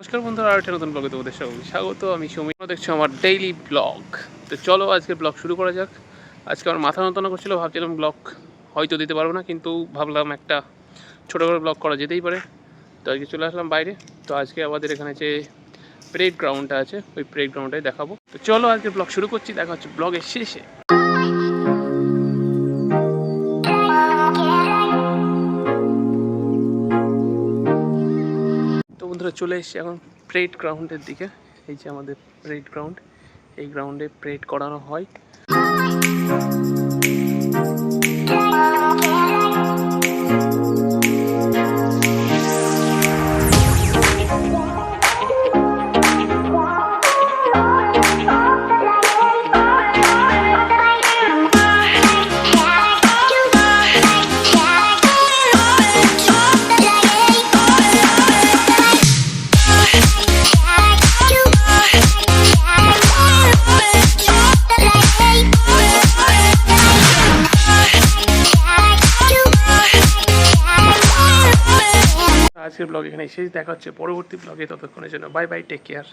নমস্কার বন্ধুরা, আর একটা নতুন ব্লগে তোমাদের স্বাগত। আমি সৌমিক, দেখছো আমার ডেইলি ব্লগ। তো চলো আজকে ব্লগ শুরু করা যাক। আজকে আমার মাথা যন্ত্রণা করছিল, ভাবছিলাম ব্লগ হয়তো দিতে পারবো না, কিন্তু ভাবলাম একটা ছোটো করে ব্লগ করা যেতেই পারে। তো আজকে চলে আসলাম বাইরে। তো আজকে আমাদের এখানে যে প্রেড গ্রাউন্ডটা আছে, ওই প্রেড গ্রাউন্ডটাই দেখাবো। তো চলো আজকে ব্লগ শুরু করছি, দেখা হচ্ছে ব্লগের শেষে। তো বন্ধুরা চলে এসেছি এখন প্রেড গ্রাউন্ডের দিকে। এই যে আমাদের প্রেড গ্রাউন্ড, এই গ্রাউন্ডে প্রেড করানো হয়। আজকের ব্লগ এখানে শেষ, দেখা হচ্ছে পরবর্তী ব্লগে। ততক্ষণের জন্য বাই বাই, টেক কেয়ার।